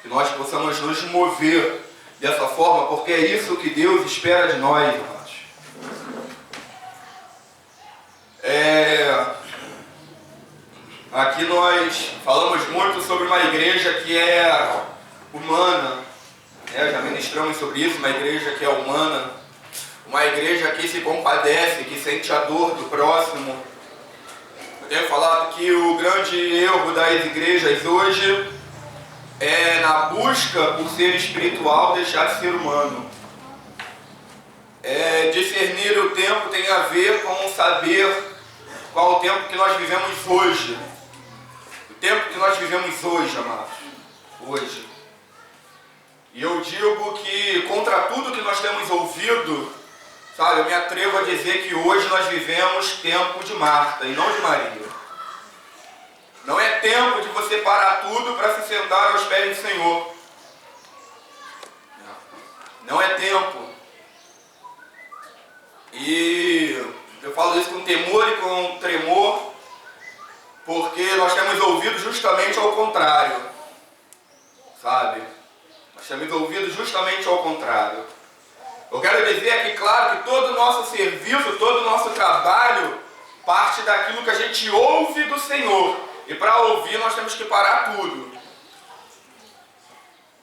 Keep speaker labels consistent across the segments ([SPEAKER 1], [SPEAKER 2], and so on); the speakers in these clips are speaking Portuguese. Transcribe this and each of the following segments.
[SPEAKER 1] que nós possamos nos mover dessa forma, porque é isso que Deus espera de nós, amados. Aqui nós falamos muito sobre uma igreja que é humana, já ministramos sobre isso, uma igreja que é humana, uma igreja que se compadece, que sente a dor do próximo. Eu tenho falado que o grande erro das igrejas hoje é, na busca por ser espiritual, deixar de ser humano. Discernir o tempo tem a ver com saber qual o tempo que nós vivemos hoje. O tempo que nós vivemos hoje, amados. Hoje. E eu digo que contra tudo que nós temos ouvido, sabe, eu me atrevo a dizer que hoje nós vivemos tempo de Marta e não de Maria. Não é tempo de você parar tudo para se sentar aos pés do Senhor. Não é tempo. E eu falo isso com temor e com tremor, porque nós temos ouvido justamente ao contrário. Sabe? Nós temos ouvido justamente ao contrário. Eu quero dizer que, claro, que todo o nosso serviço, todo o nosso trabalho parte daquilo que a gente ouve do Senhor. E para ouvir nós temos que parar tudo.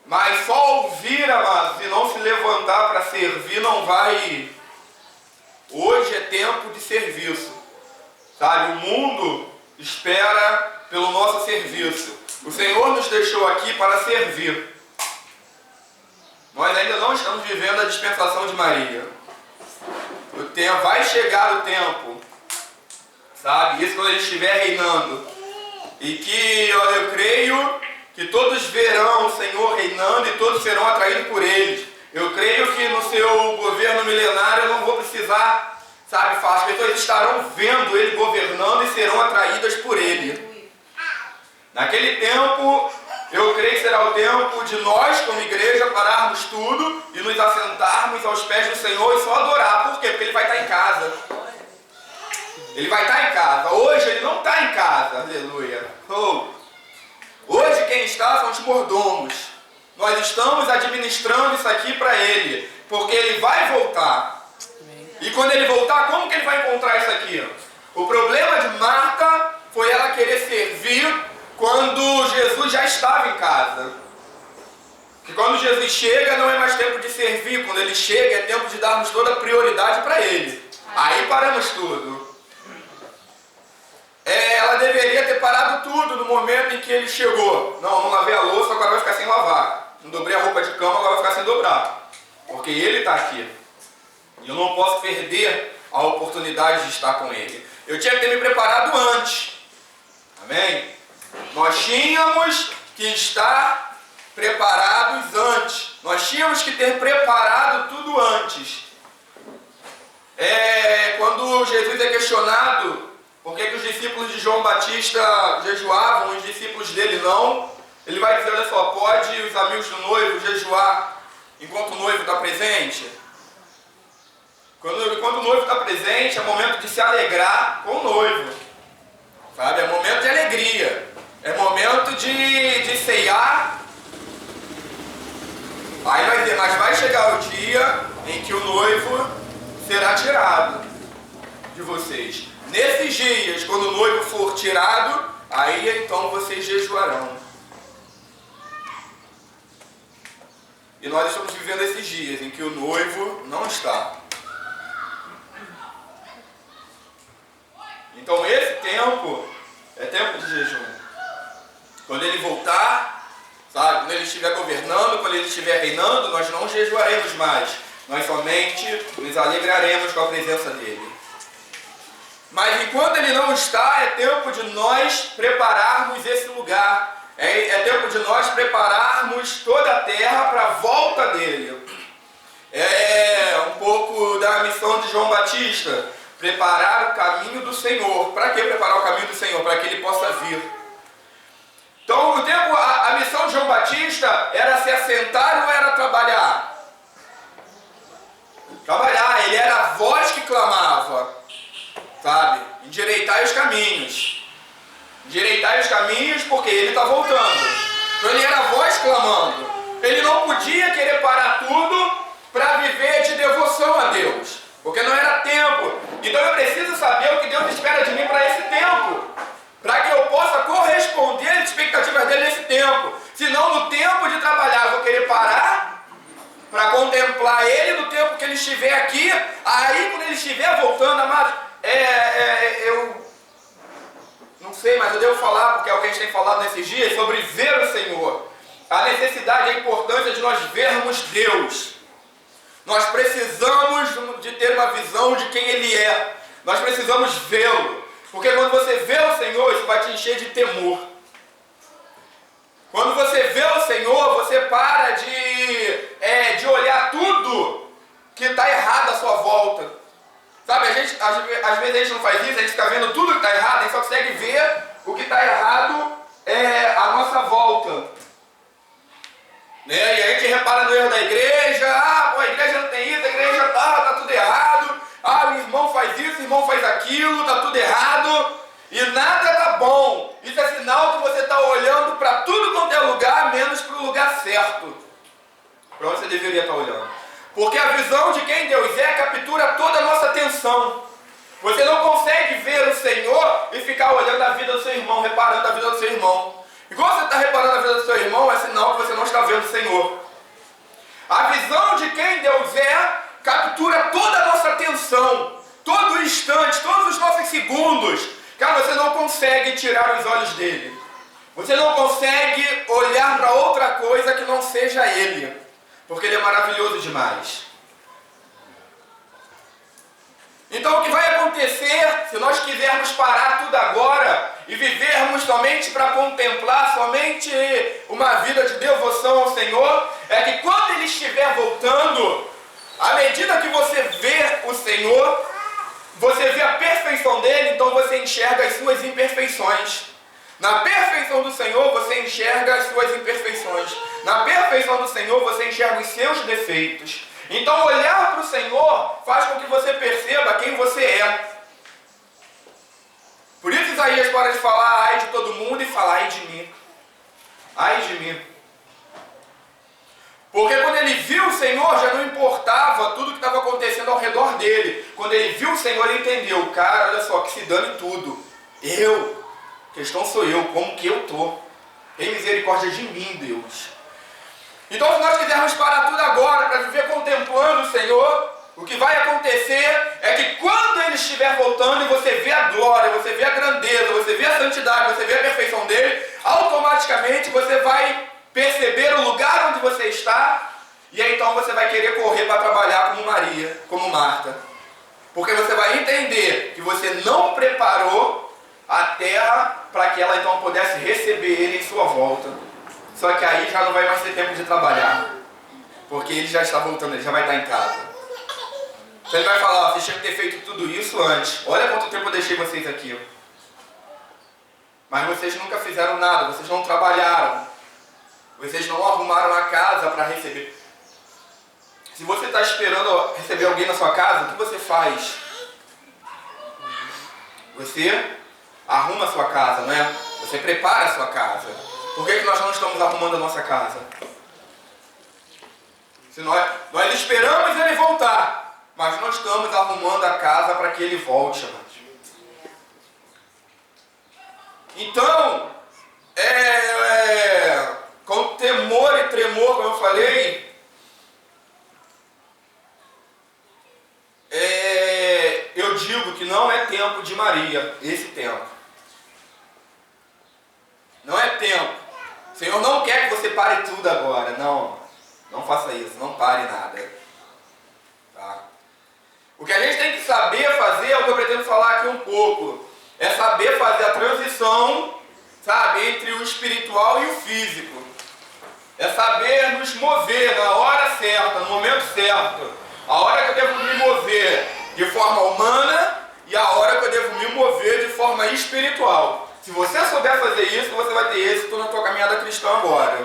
[SPEAKER 1] Mas só ouvir, amados, e não se levantar para servir não vai. Hoje é tempo de serviço. Sabe, o mundo espera pelo nosso serviço. O Senhor nos deixou aqui para servir. Nós ainda não estamos vivendo a dispensação de Maria. Vai chegar o tempo. Sabe, isso quando Ele estiver reinando. E que eu creio que todos verão o Senhor reinando e todos serão atraídos por Ele. Eu creio que no seu governo milenário eu não vou precisar, sabe, falar. As pessoas estarão vendo Ele governando e serão atraídas por Ele. Naquele tempo, eu creio que será o tempo de nós, como igreja, pararmos tudo e nos assentarmos aos pés do Senhor e só adorar. Por quê? Porque Ele vai estar em casa. Ele vai estar em casa. Hoje Ele não está em casa. Aleluia. Hoje quem está são os mordomos. Nós estamos administrando isso aqui para Ele. Porque Ele vai voltar. E quando Ele voltar, como que Ele vai encontrar isso aqui? O problema de Marta foi ela querer servir quando Jesus já estava em casa. Porque quando Jesus chega, não é mais tempo de servir. Quando Ele chega, é tempo de darmos toda a prioridade para Ele. Aí paramos tudo. Ela deveria ter parado tudo no momento em que Ele chegou. Não lavei a louça, agora vai ficar sem lavar. Não dobrei a roupa de cama, agora vai ficar sem dobrar. Porque Ele está aqui. E eu não posso perder a oportunidade de estar com Ele. Eu tinha que ter me preparado antes. Amém? Nós tínhamos que estar preparados antes. Nós tínhamos que ter preparado tudo antes. Quando Jesus é questionado por que os discípulos de João Batista jejuavam e os discípulos dele não, ele vai dizer, olha só, pode os amigos do noivo jejuar enquanto o noivo está presente? Quando o noivo está presente, é momento de se alegrar com o noivo. Sabe? É momento de alegria. É momento de ceiar. Aí vai dizer, mas vai chegar o dia em que o noivo será tirado de vocês. Nesses dias, quando o noivo for tirado, aí então vocês jejuarão. E nós estamos vivendo esses dias em que o noivo não está. Então esse tempo é tempo de jejum. Quando Ele voltar, sabe, quando Ele estiver governando, quando Ele estiver reinando, nós não jejuaremos mais. Nós somente nos alegraremos com a presença dEle. Mas enquanto Ele não está, é tempo de nós prepararmos esse lugar. É tempo de nós prepararmos toda a terra para a volta dEle. É um pouco da missão de João Batista. Preparar o caminho do Senhor. Para que preparar o caminho do Senhor? Para que Ele possa vir. Então, a missão de João Batista era se assentar ou era trabalhar? Trabalhar. Ele era a voz que clamava. Sabe? Endireitai os caminhos. Endireitai os caminhos porque Ele está voltando. Então ele era a voz clamando. Ele não podia querer parar tudo para viver de devoção a Deus, porque não era tempo. Então eu preciso saber o que Deus espera de mim para esse tempo, para que eu possa corresponder às expectativas dele nesse tempo. Senão, no tempo de trabalhar, eu vou querer parar para contemplar ele no tempo que ele estiver aqui. Aí, quando ele estiver voltando, amados, eu não sei, mas eu devo falar, porque é o que a gente tem falado nesses dias, sobre ver o Senhor. A necessidade e a importância de nós vermos Deus. Nós precisamos de ter uma visão de quem Ele é. Nós precisamos vê-lo. Porque quando você vê o Senhor, isso vai te encher de temor. Quando você vê o Senhor, você para de olhar tudo que está errado à sua volta. Sabe, às vezes a gente não faz isso, a gente fica vendo tudo que está errado, a gente só consegue ver o que está errado à nossa volta. Né? E a gente repara no erro da igreja, a igreja não tem isso, a igreja tá tudo errado, o irmão faz isso, o irmão faz aquilo, tá tudo errado, e nada tá bom. Isso é sinal que você está olhando para tudo quanto é lugar, menos para o lugar certo, para onde você deveria estar olhando. Porque a visão de quem Deus é captura toda a nossa atenção. Você não consegue ver o Senhor e ficar olhando a vida do seu irmão, reparando a vida do seu irmão. E quando você está reparando a vida do seu irmão, é sinal que você não está vendo o Senhor. A visão de quem Deus é captura toda a nossa atenção, todo instante, todos os nossos segundos. Cara, você não consegue tirar os olhos dele. Você não consegue olhar para outra coisa que não seja ele. Porque ele é maravilhoso demais. Então o que vai acontecer, se nós quisermos parar tudo agora e vivermos somente para contemplar somente uma vida de devoção ao Senhor, é que quando Ele estiver voltando, à medida que você vê o Senhor, você vê a perfeição dele, então você enxerga as suas imperfeições. Na perfeição do Senhor, você enxerga as suas imperfeições. Na perfeição do Senhor, você enxerga os seus defeitos. Então, olhar para o Senhor faz com que você perceba quem você é. Por isso, Isaías para de falar ai de todo mundo e falar ai de mim. Ai de mim. Porque quando ele viu o Senhor, já não importava tudo que estava acontecendo ao redor dele. Quando ele viu o Senhor, ele entendeu. Cara, olha só, que se dane tudo. A questão sou eu, como que eu estou. Tem misericórdia de mim, Deus. Então, se nós quisermos parar tudo agora para viver contemplando o Senhor, o que vai acontecer é que quando Ele estiver voltando e você vê a glória, você vê a grandeza, você vê a santidade, você vê a perfeição dele, automaticamente você vai perceber o lugar onde você está e aí então você vai querer correr para trabalhar como Maria, como Marta. Porque você vai entender que você não preparou a terra para que ela então pudesse receber ele em sua volta. Só que aí já não vai mais ter tempo de trabalhar, porque ele já está voltando, ele já vai estar em casa. Então ele vai falar, vocês tinham que ter feito tudo isso antes. Olha quanto tempo eu deixei vocês aqui. Mas vocês nunca fizeram nada, vocês não trabalharam. Vocês não arrumaram a casa para receber. Se você está esperando receber alguém na sua casa, o que você faz? Você arruma a sua casa, não é? Você prepara a sua casa. Por que nós não estamos arrumando a nossa casa? Se nós esperamos ele voltar, mas não estamos arrumando a casa para que ele volte, amados. Então, com temor e tremor, como eu falei, eu digo que não é tempo de Maria, esse tempo. Não é tempo. O Senhor não quer que você pare tudo agora. Não, não faça isso, não pare nada. Tá? O que a gente tem que saber fazer, é o que eu pretendo falar aqui um pouco, é saber fazer a transição, sabe, entre o espiritual e o físico. É saber nos mover na hora certa, no momento certo. A hora que eu devo me mover de forma humana e a hora que eu devo me mover de forma espiritual. Se você souber fazer isso, você vai ter êxito na tua caminhada cristã agora.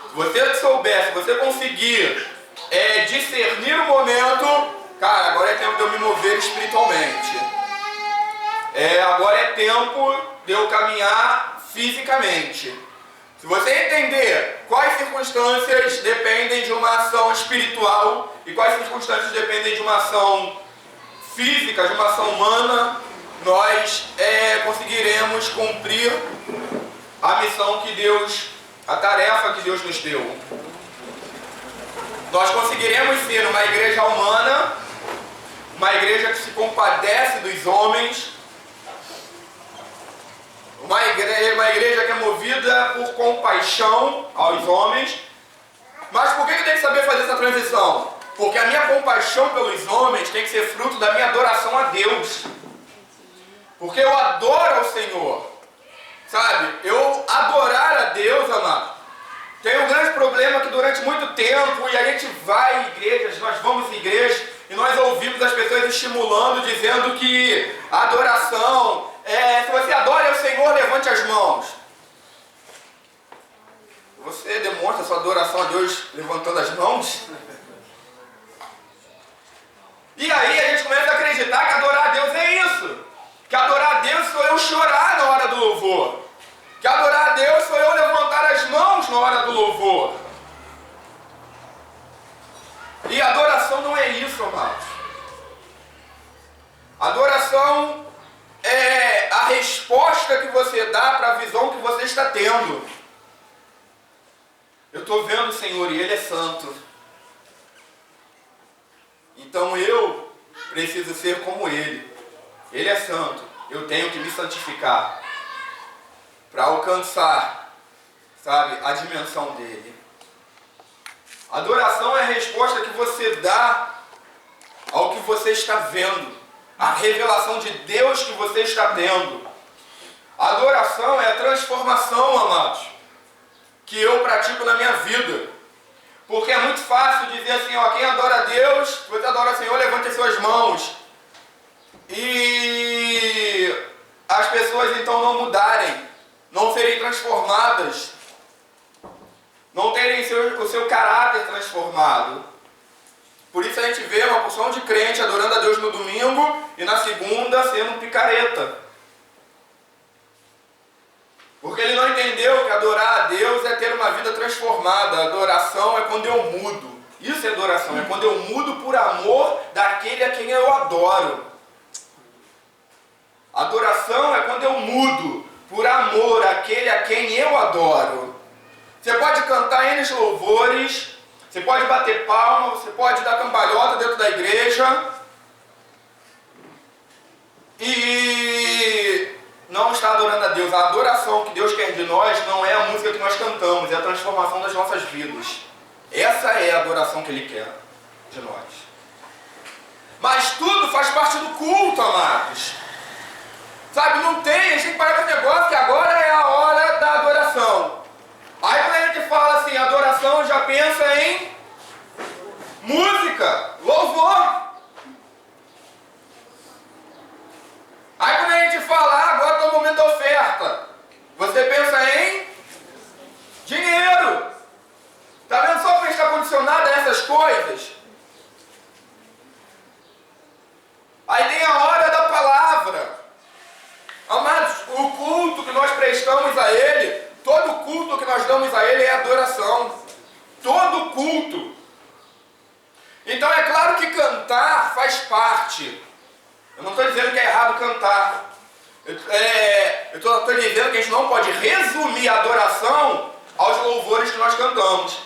[SPEAKER 1] Se você souber, se você conseguir discernir o momento, cara, agora é tempo de eu me mover espiritualmente. Agora é tempo de eu caminhar fisicamente. Se você entender quais circunstâncias dependem de uma ação espiritual e quais circunstâncias dependem de uma ação física, de uma ação humana, nós conseguiremos cumprir a missão que Deus, a tarefa que Deus nos deu. Nós conseguiremos ser uma igreja humana, uma igreja que se compadece dos homens, uma igreja que é movida por compaixão aos homens. Mas por que eu tenho que saber fazer essa transição? Porque a minha compaixão pelos homens tem que ser fruto da minha adoração a Deus. Porque eu adoro ao Senhor. Sabe? Eu adorar a Deus, amado. Tem um grande problema que durante muito tempo, e a gente vai em igrejas, nós vamos em igrejas, e nós ouvimos as pessoas estimulando, dizendo que a adoração, se você adora ao Senhor, levante as mãos. Você demonstra sua adoração a Deus levantando as mãos? E aí a gente começa a acreditar que adorar a Deus é isso. Que adorar a Deus sou eu chorar na hora do louvor. Que adorar a Deus sou eu levantar as mãos na hora do louvor. E adoração não é isso, amados. Adoração é a resposta que você dá para a visão que você está tendo. Eu estou vendo o Senhor e Ele é santo. Então eu preciso ser como Ele. Ele é santo. Eu tenho que me santificar para alcançar, sabe, a dimensão dele. Adoração é a resposta que você dá ao que você está vendo, a revelação de Deus que você está tendo. Adoração é a transformação, amados, que eu pratico na minha vida. Porque é muito fácil dizer assim, ó, quem adora a Deus, se você adora o Senhor, levante as suas mãos. E as pessoas então não mudarem, não serem transformadas, não terem o seu caráter transformado. Por isso a gente vê uma porção de crente adorando a Deus no domingo e na segunda sendo um picareta. Porque ele não entendeu que adorar a Deus é ter uma vida transformada. A adoração é quando eu mudo. Isso é adoração, é quando eu mudo por amor daquele a quem eu adoro. Adoração é quando eu mudo por amor àquele a quem eu adoro. Você pode cantar N louvores, você pode bater palma, você pode dar cambalhota dentro da igreja e não está adorando a Deus. A adoração que Deus quer de nós não é a música que nós cantamos, é a transformação das nossas vidas. Essa é a adoração que Ele quer de nós. Mas tudo faz parte do culto, amados. Sabe, não tem, a gente tem que parar com esse negócio que agora é a hora da adoração. Aí quando a gente fala assim, adoração, já pensa em música, louvor. Aí quando a gente fala, agora está o momento da oferta, você pensa em dinheiro. Está vendo só como está condicionado a essas coisas? Aí tem a hora da palavra. Amados, o culto que nós prestamos a Ele, todo culto que nós damos a Ele é adoração. Todo culto. Então é claro que cantar faz parte. Eu não estou dizendo que é errado cantar. Eu estou dizendo que a gente não pode resumir a adoração aos louvores que nós cantamos.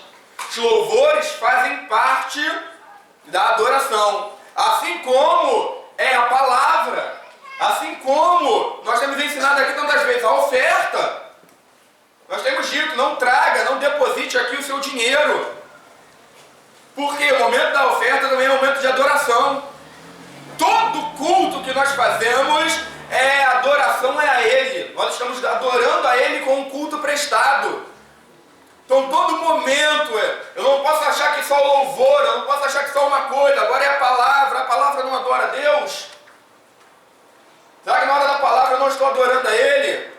[SPEAKER 1] Os louvores fazem parte da adoração. Assim como é a palavra. Assim como nós temos ensinado aqui tantas vezes a oferta. Nós temos dito, não traga, não deposite aqui o seu dinheiro. Porque o momento da oferta também é um momento de adoração. Todo culto que nós fazemos, a adoração é a Ele. Nós estamos adorando a Ele com um culto prestado. Então todo momento, eu não posso achar que só o louvor, eu não posso achar que só uma coisa, agora é a palavra não adora a Deus. Será que na hora da palavra eu não estou adorando a Ele?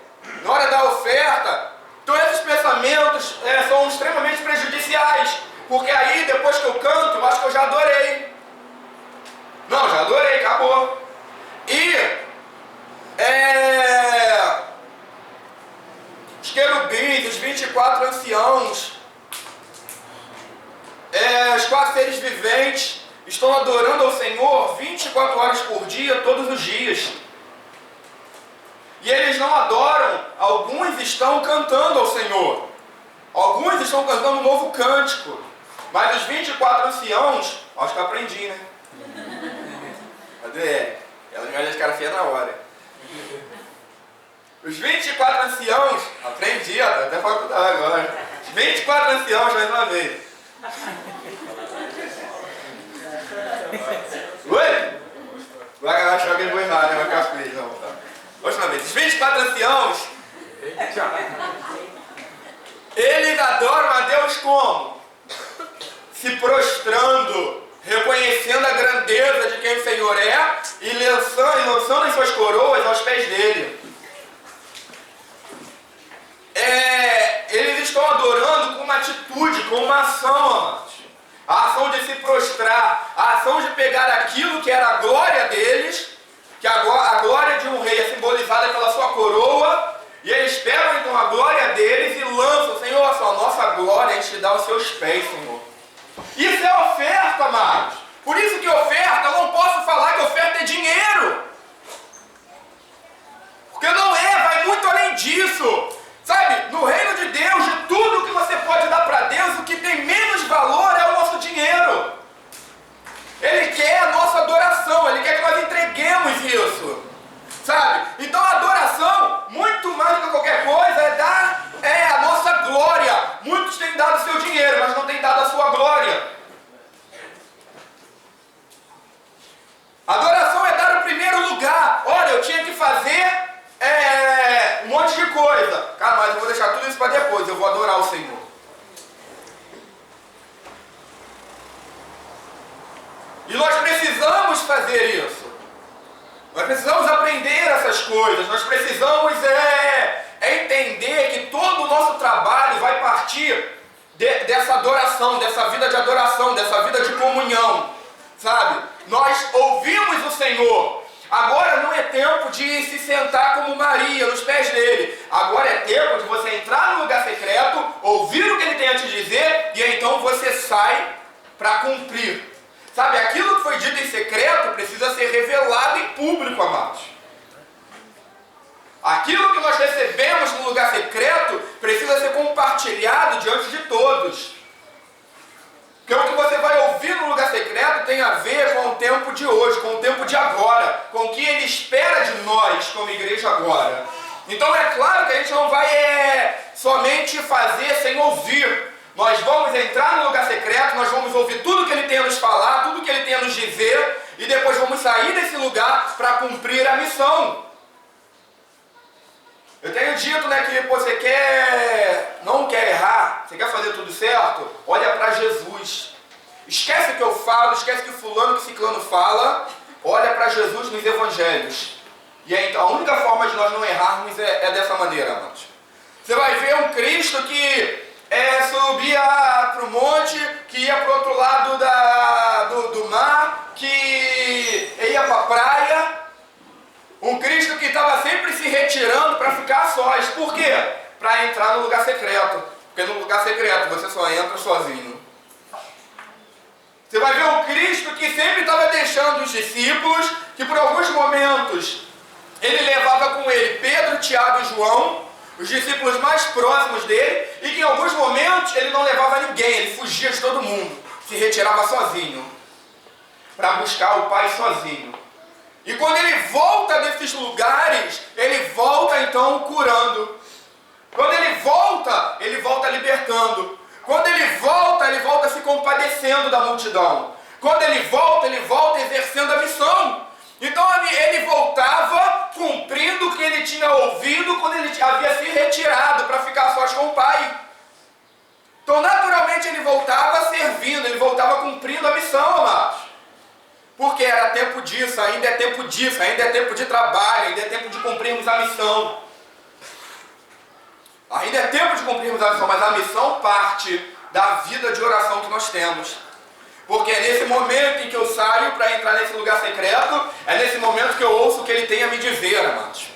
[SPEAKER 1] Na hora da oferta? Então esses pensamentos são extremamente prejudiciais, porque aí depois que eu canto, eu acho que eu já adorei. Não, já adorei, acabou. E os querubins querubins, os 24 anciãos, os 4 seres viventes estão adorando ao Senhor 24 horas por dia, todos os dias. E eles não adoram, alguns estão cantando ao Senhor. Alguns estão cantando um novo cântico. Mas os 24 anciãos, acho que eu aprendi, né? Cadê? Ela me olha de cara feia na hora. Os 24 anciãos, aprendi, ó, até faculdade agora. Os 24 anciãos, mais uma vez. Oi? Vai achar que eu vou errar, né? Vai ficar feliz, não, tá? Outra vez. Os 24 anciãos, eles adoram a Deus como? Se prostrando, reconhecendo a grandeza de quem o Senhor é e lançando as suas coroas aos pés dele. Eles estão adorando com uma atitude, com uma ação, amados. A ação de se prostrar, a ação de pegar aquilo que era a glória deles, que a glória de um rei é simbolizada pela sua coroa, e eles pegam então a glória deles e lançam: Senhor, a nossa glória a gente dá aos seus pés, Senhor. Isso é oferta, amados. Por isso que oferta, eu não posso falar que oferta é dinheiro. Porque não é, vai muito além disso. Sabe, no reino de Deus, de tudo que você pode dar para Deus, o que tem menos valor é o nosso dinheiro. Ele quer a nossa adoração, Ele quer que nós entreguemos isso. Sabe? Então a adoração, muito mais do que qualquer coisa, é dar a nossa glória. Muitos têm dado seu dinheiro, mas não têm dado a sua glória. Adoração é dar o primeiro lugar. Olha, eu tinha que fazer um monte de coisa. Cara, mas eu vou deixar tudo isso para depois, eu vou adorar o Senhor. E nós precisamos fazer isso. Nós precisamos aprender essas coisas. Nós precisamos entender que todo o nosso trabalho vai partir dessa adoração, dessa vida de adoração, dessa vida de comunhão. Sabe? Nós ouvimos o Senhor. Agora não é tempo de se sentar como Maria nos pés dele. Agora é tempo de você entrar no lugar secreto, ouvir o que ele tem a te dizer, e então você sai para cumprir. Sabe, aquilo que foi dito em secreto precisa ser revelado em público, amados. Aquilo que nós recebemos no lugar secreto precisa ser compartilhado diante de todos. Porque o que você vai ouvir no lugar secreto tem a ver com o tempo de hoje, com o tempo de agora, com o que Ele espera de nós como igreja agora. Então é claro que a gente não vai somente fazer sem ouvir. Nós vamos entrar no lugar secreto, nós vamos ouvir tudo que Ele tem a nos falar, tudo que Ele tem a nos dizer, e depois vamos sair desse lugar para cumprir a missão. Eu tenho dito, que você não quer errar, você quer fazer tudo certo, olha para Jesus. Esquece o que eu falo, esquece que fulano, que ciclano fala, olha para Jesus nos evangelhos. E aí, então, a única forma de nós não errarmos é dessa maneira, amados. Você vai ver um Cristo que subia para o monte, que ia para o outro lado do mar, que ia para a praia. Um Cristo que estava sempre se retirando para ficar a sós. Por quê? Para entrar no lugar secreto. Porque no lugar secreto você só entra sozinho. Você vai ver um Cristo que sempre estava deixando os discípulos, que por alguns momentos ele levava com ele Pedro, Tiago e João, os discípulos mais próximos dele, e que em alguns momentos ele não levava ninguém, ele fugia de todo mundo, se retirava sozinho, para buscar o Pai sozinho. E quando ele volta desses lugares, ele volta então curando. Quando ele volta libertando. Quando ele volta se compadecendo da multidão. Quando ele volta exercendo a missão. Então ele voltava cumprindo o que ele tinha ouvido quando ele havia se retirado para ficar sós com o Pai. Então naturalmente ele voltava servindo, ele voltava cumprindo a missão, amados. Porque era tempo disso, ainda é tempo disso, ainda é tempo de trabalho, ainda é tempo de cumprirmos a missão. Ainda é tempo de cumprirmos a missão, mas a missão parte da vida de oração que nós temos. Porque é nesse momento em que eu saio para entrar nesse lugar secreto, é nesse momento que eu ouço o que Ele tem a me dizer, amados.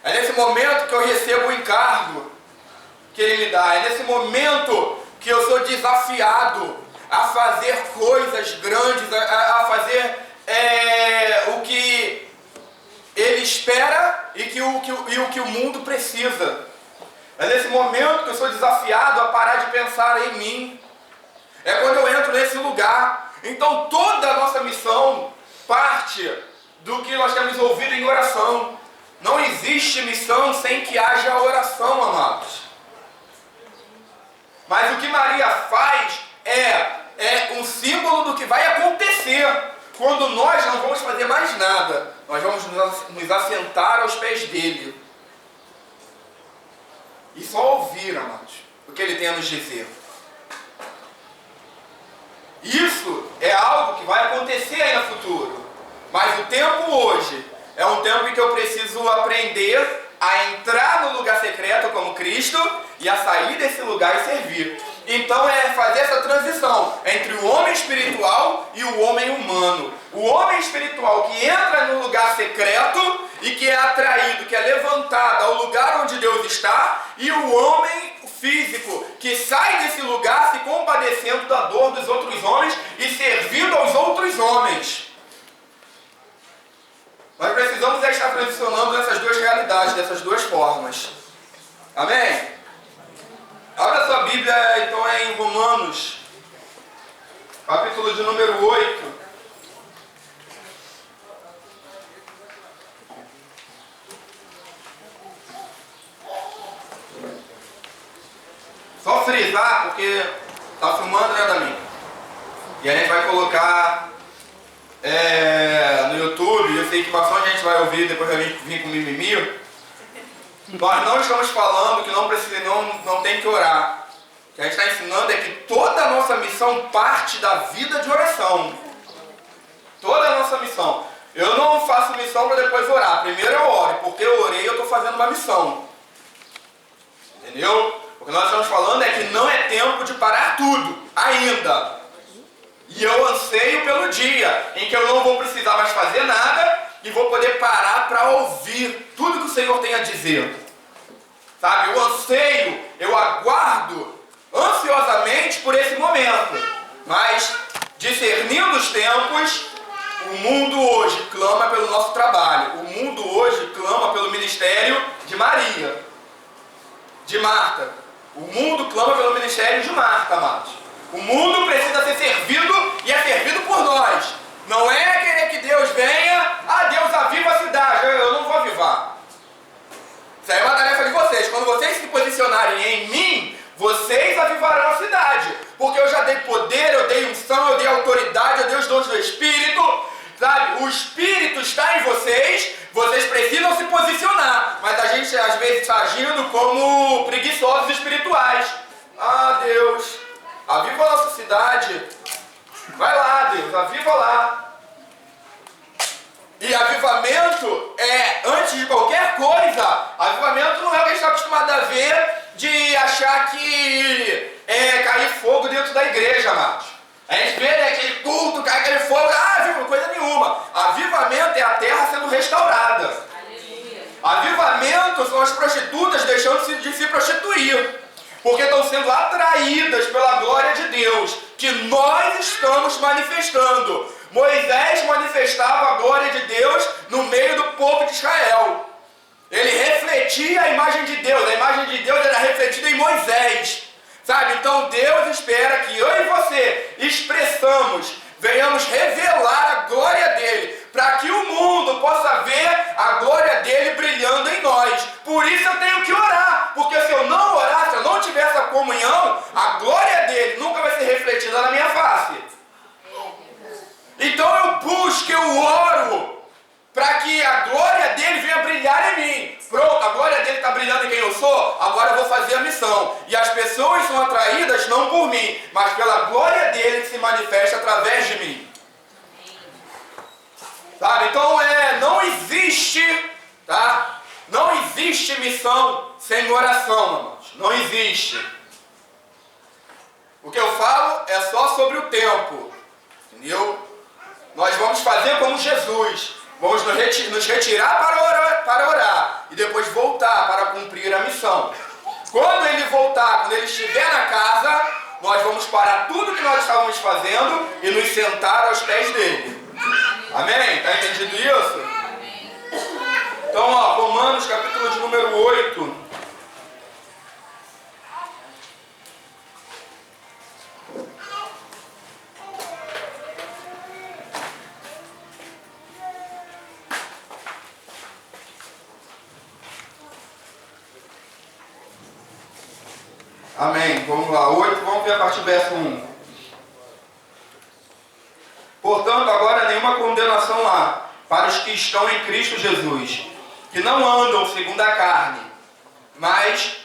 [SPEAKER 1] É nesse momento que eu recebo o encargo. que Ele me dá. É nesse momento que eu sou desafiado a fazer coisas grandes, a fazer o que Ele espera e o que o mundo precisa. É nesse momento que eu sou desafiado a parar de pensar em mim. É quando eu entro nesse lugar. Então toda a nossa missão parte do que nós temos ouvido em oração. Não existe missão sem que haja oração, amados. Mas o que Maria faz é um símbolo do que vai acontecer quando nós não vamos fazer mais nada. Nós vamos nos assentar aos pés dele e só ouvir, amados, o que ele tem a nos dizer. Isso é algo que vai acontecer aí no futuro. Mas o tempo hoje é um tempo em que eu preciso aprender a entrar no lugar secreto como Cristo e a sair desse lugar e servir. Então é fazer essa transição entre o homem espiritual e o homem humano. O homem espiritual que entra no lugar secreto e que é atraído, que é levantado ao lugar onde Deus está, e o homem físico que sai desse lugar se compadecendo da dor dos outros homens e servindo aos outros homens. Nós precisamos estar transicionando nessas duas realidades, dessas duas formas. Amém? Abra sua Bíblia, então, em Romanos, capítulo de número 8. Só frisar, porque está filmando, né, Damin? E a gente vai colocar no YouTube. Eu sei que bastante gente vai ouvir, depois vai vir com mimimi. Nós não estamos falando que não tem que orar. O que a gente está ensinando é que toda a nossa missão parte da vida de oração. Toda a nossa missão. Eu não faço missão para depois orar. Primeiro eu oro, porque eu orei, eu estou fazendo uma missão. Entendeu? O que nós estamos falando é que não é tempo de parar tudo, ainda. E eu anseio pelo dia em que eu não vou precisar mais fazer nada e vou poder parar para ouvir tudo que o Senhor tem a dizer. Sabe, eu anseio, eu aguardo ansiosamente por esse momento. Mas, discernindo os tempos, o mundo hoje clama pelo nosso trabalho. O mundo hoje clama pelo ministério de Maria, de Marta. O mundo clama pelo ministério de Marta, amados. O mundo precisa ser servido e é servido por nós. Não é querer que Deus venha, Deus aviva a cidade. Eu não vou avivar. Isso aí é uma tarefa de vocês. Quando vocês se posicionarem em mim, vocês avivarão a cidade. Porque eu já dei poder, eu dei unção, eu dei autoridade, eu dei os dons do Espírito. Sabe, o Espírito está em vocês, vocês precisam se posicionar. Mas a gente às vezes está agindo como preguiçosos espirituais. Deus, aviva a nossa cidade. Vai lá, Deus, aviva lá. E avivamento antes de qualquer coisa, avivamento não é o que a gente está acostumado a ver de achar que cair fogo dentro da igreja, amados. A gente vê, né, aquele culto, cai aquele fogo, coisa nenhuma. Avivamento é a terra sendo restaurada. Aleluia. Avivamento são as prostitutas deixando de se prostituir, porque estão sendo atraídas pela glória de Deus, que nós estamos manifestando. Moisés manifestava a glória de Deus no meio do povo de Israel. Ele refletia a imagem de Deus. A imagem de Deus era refletida em Moisés. Sabe? Então Deus espera que eu e você expressamos, venhamos revelar a glória dele, para que o mundo possa ver a glória dele brilhando em nós. Por isso eu tenho que orar, porque se eu não orar, se eu não tiver essa comunhão, a glória dele nunca vai ser refletida na minha face. Então eu busco, eu oro, para que a glória dele venha brilhar em mim. Pronto, a glória dele está brilhando em quem eu sou, agora eu vou fazer a missão. E as pessoas são atraídas não por mim, mas pela glória dele que se manifesta através de mim. Sabe? Então não existe, tá? Não existe missão sem oração, irmãos. Não existe. O que eu falo é só sobre o tempo. Entendeu? Nós vamos fazer como Jesus. Vamos nos retirar para orar e depois voltar para cumprir a missão. Quando ele voltar, quando ele estiver na casa, nós vamos parar tudo que nós estávamos fazendo e nos sentar aos pés dele. Amém? Está entendido isso? Então, ó, Romanos, capítulo de número 8. Amém. Vamos lá. 8, vamos ver a partir do verso 1. Portanto, agora nenhuma condenação há para os que estão em Cristo Jesus, que não andam segundo a carne, mas